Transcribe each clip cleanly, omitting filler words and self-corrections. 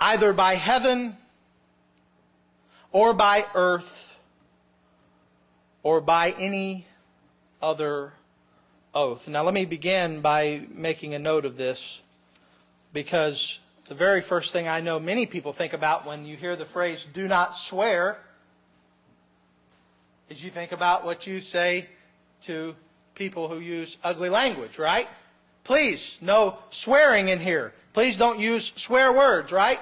either by heaven or by earth or by any other oath. Now let me begin by making a note of this, because the very first thing I know many people think about when you hear the phrase, do not swear, is you think about what you say to people who use ugly language, right? Please, no swearing in here. Please don't use swear words, right?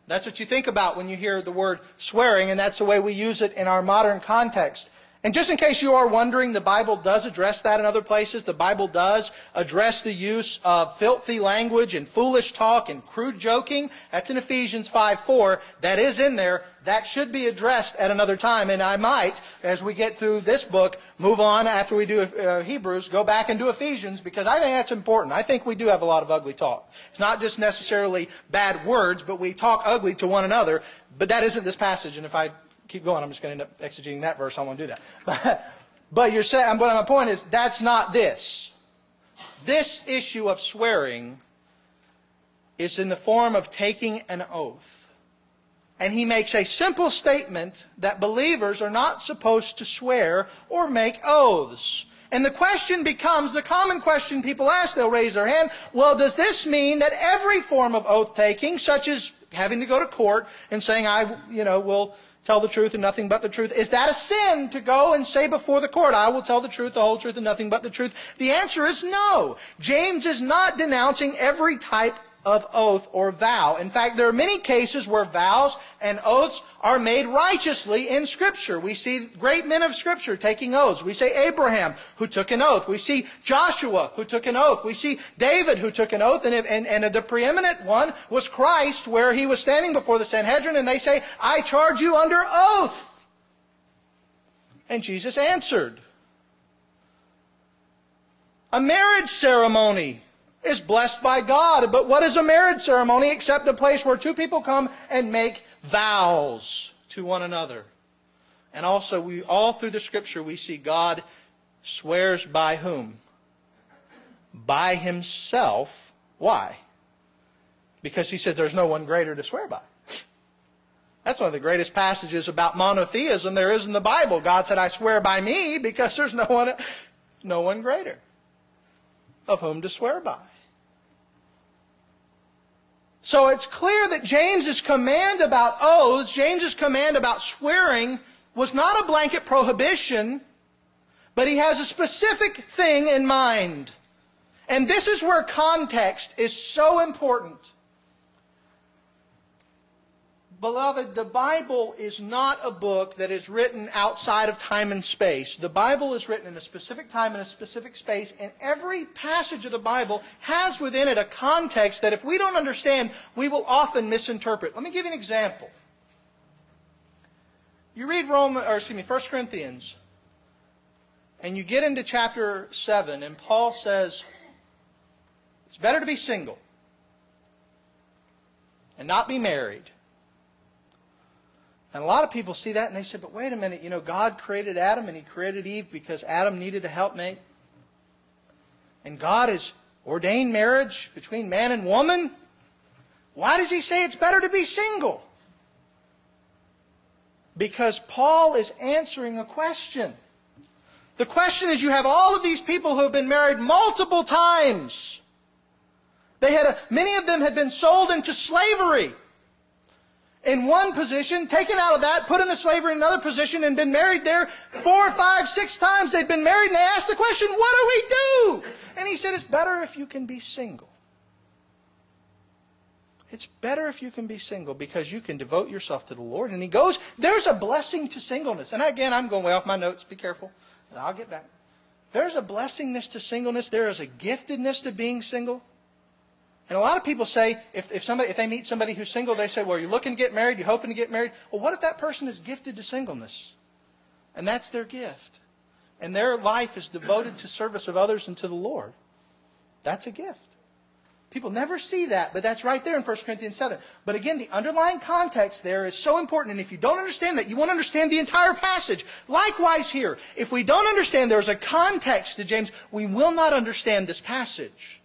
That's what you think about when you hear the word swearing, and that's the way we use it in our modern context. And just in case you are wondering, the Bible does address that in other places. The Bible does address the use of filthy language and foolish talk and crude joking. That's in Ephesians 5:4. That is in there. That should be addressed at another time. And I might, as we get through this book, move on after we do Hebrews, go back and do Ephesians, because I think that's important. I think we do have a lot of ugly talk. It's not just necessarily bad words, but we talk ugly to one another. But that isn't this passage. And if I keep going, I'm just going to end up exegeting that verse. I won't do that. But you're saying, but my point is, that's not this. This issue of swearing is in the form of taking an oath. And he makes a simple statement that believers are not supposed to swear or make oaths. And the question becomes, the common question people ask, they'll raise their hand, well, does this mean that every form of oath-taking, such as having to go to court and saying, will tell the truth and nothing but the truth, is that a sin to go and say before the court, I will tell the truth, the whole truth, and nothing but the truth? The answer is no. James is not denouncing every type of oath or vow. In fact, there are many cases where vows and oaths are made righteously in Scripture. We see great men of Scripture taking oaths. We see Abraham, who took an oath. We see Joshua, who took an oath. We see David, who took an oath. And the preeminent one was Christ, where he was standing before the Sanhedrin, and they say, I charge you under oath. And Jesus answered. A marriage ceremony is blessed by God. But what is a marriage ceremony except a place where two people come and make vows to one another? And also, all through the Scripture, we see God swears by whom? By Himself. Why? Because He said there's no one greater to swear by. That's one of the greatest passages about monotheism there is in the Bible. God said, I swear by me, because there's no one greater of whom to swear by. So it's clear that James's command about oaths, James's command about swearing, was not a blanket prohibition, but he has a specific thing in mind. And this is where context is so important. Beloved, the Bible is not a book that is written outside of time and space. The Bible is written in a specific time and a specific space, and every passage of the Bible has within it a context that if we don't understand, we will often misinterpret. Let me give you an example. You read 1 Corinthians, and you get into chapter 7, and Paul says, it's better to be single and not be married. And a lot of people see that and they say, but wait a minute, God created Adam and He created Eve because Adam needed a helpmate. And God has ordained marriage between man and woman. Why does He say it's better to be single? Because Paul is answering a question. The question is, you have all of these people who have been married multiple times. Many of them had been sold into slavery. In one position, taken out of that, put into slavery in another position, and been married there 4, 5, 6 times. They'd been married, and they asked the question, what do we do? And he said, it's better if you can be single. It's better if you can be single because you can devote yourself to the Lord. And he goes, there's a blessing to singleness. And again, I'm going way off my notes. Be careful. I'll get back. There's a blessingness to singleness. There is a giftedness to being single. And a lot of people say, if they meet somebody who's single, they say, well, are you looking to get married? You hoping to get married? Well, what if that person is gifted to singleness? And that's their gift. And their life is devoted to service of others and to the Lord. That's a gift. People never see that, but that's right there in 1 Corinthians 7. But again, the underlying context there is so important. And if you don't understand that, you won't understand the entire passage. Likewise here, if we don't understand there's a context to James, we will not understand this passage.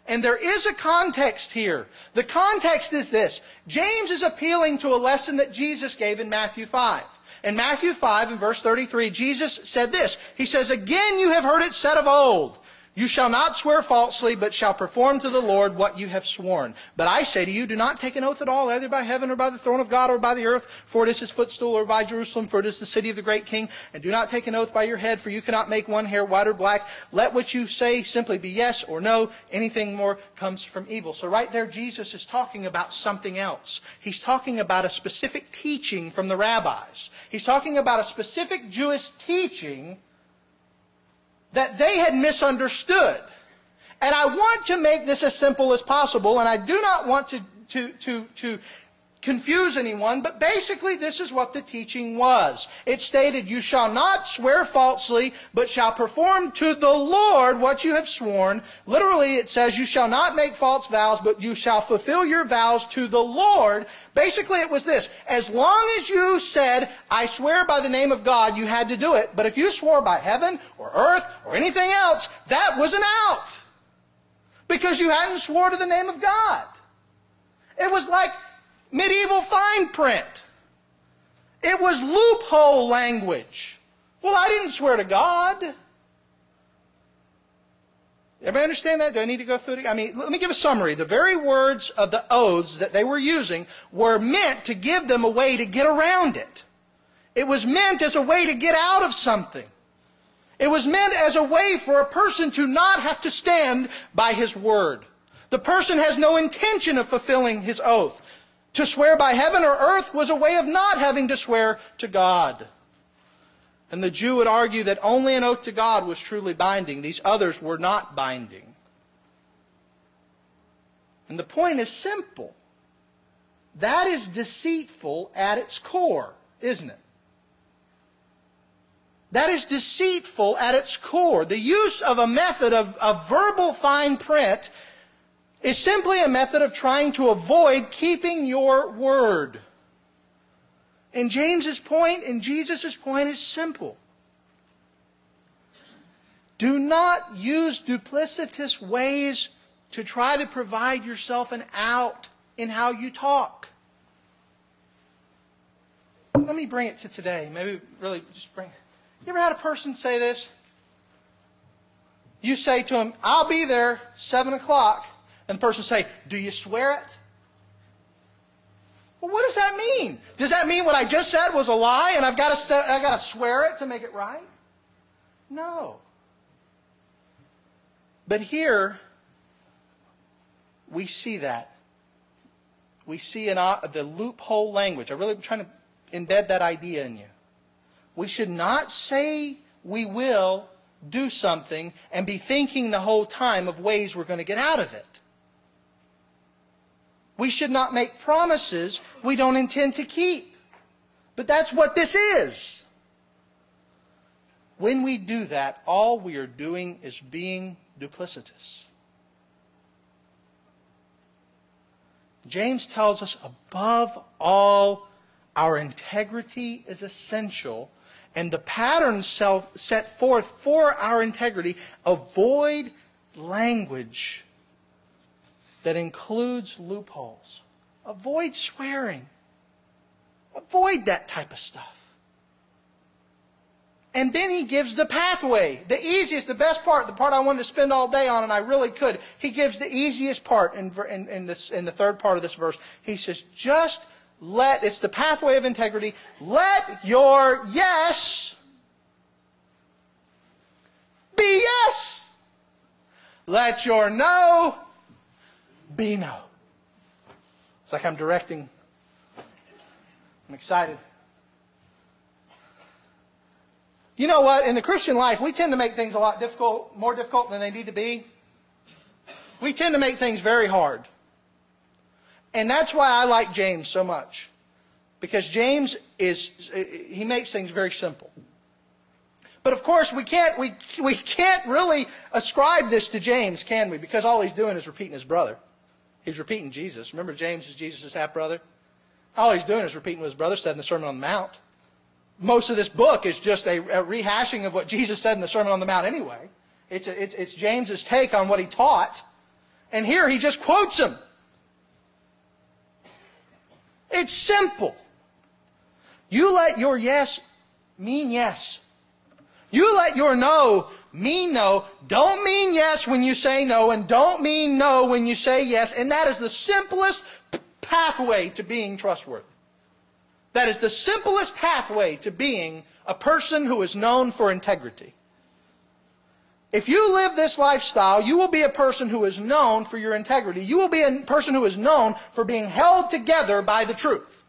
And there is a context here. The context is this. James is appealing to a lesson that Jesus gave in Matthew 5. In Matthew 5, in verse 33, Jesus said this. He says, "Again you have heard it said of old, you shall not swear falsely, but shall perform to the Lord what you have sworn. But I say to you, do not take an oath at all, either by heaven or by the throne of God or by the earth, for it is his footstool, or by Jerusalem, for it is the city of the great king. And do not take an oath by your head, for you cannot make one hair white or black. Let what you say simply be yes or no. Anything more comes from evil." So right there, Jesus is talking about something else. He's talking about a specific teaching from the rabbis. He's talking about a specific Jewish teaching that they had misunderstood. And I want to make this as simple as possible, and I do not want to confuse anyone, but basically this is what the teaching was. It stated, "You shall not swear falsely, but shall perform to the Lord what you have sworn." Literally it says, "You shall not make false vows, but you shall fulfill your vows to the Lord." Basically it was this: as long as you said, "I swear by the name of God," you had to do it. But if you swore by heaven or earth or anything else, that was an out. Because you hadn't swore to the name of God. It was like medieval fine print. It was loophole language. Well, I didn't swear to God. Everybody understand that? Do I need to go through it? I mean, let me give a summary. The very words of the oaths that they were using were meant to give them a way to get around it. It was meant as a way to get out of something. It was meant as a way for a person to not have to stand by his word. The person has no intention of fulfilling his oath. To swear by heaven or earth was a way of not having to swear to God. And the Jew would argue that only an oath to God was truly binding. These others were not binding. And the point is simple. That is deceitful at its core, isn't it? That is deceitful at its core. The use of a method of verbal fine print is simply a method of trying to avoid keeping your word. And James's point and Jesus' point is simple. Do not use duplicitous ways to try to provide yourself an out in how you talk. Let me bring it to today. Maybe really just bring it. You ever had a person say this? You say to him, "I'll be there 7 o'clock. And the person say, "Do you swear it?" Well, what does that mean? Does that mean what I just said was a lie and I've got to swear it to make it right? No. But here, we see that. We see the loophole language. I'm really trying to embed that idea in you. We should not say we will do something and be thinking the whole time of ways we're going to get out of it. We should not make promises we don't intend to keep. But that's what this is. When we do that, all we are doing is being duplicitous. James tells us, above all, our integrity is essential. And the pattern set forth for our integrity, avoid language that includes loopholes. Avoid swearing. Avoid that type of stuff. And then he gives the pathway. The easiest, the best part, the part I wanted to spend all day on, and I really could. He gives the easiest part in the third part of this verse. He says, just let, it's the pathway of integrity, let your yes be yes. Let your no be no. It's like I'm directing. I'm excited. You know what? In the Christian life, we tend to make things a lot more difficult than they need to be. We tend to make things very hard. And that's why I like James so much. Because James he makes things very simple. But of course, we can't really ascribe this to James, can we? Because all he's doing is repeating his brother. He's repeating Jesus. Remember, James is Jesus' half-brother? All he's doing is repeating what his brother said in the Sermon on the Mount. Most of this book is just a rehashing of what Jesus said in the Sermon on the Mount anyway. It's James's take on what he taught. And here he just quotes him. It's simple. You let your yes mean yes. You let your no mean no. Don't mean yes when you say no, and don't mean no when you say yes. And that is the simplest pathway to being trustworthy. That is the simplest pathway to being a person who is known for integrity. If you live this lifestyle, you will be a person who is known for your integrity. You will be a person who is known for being held together by the truth.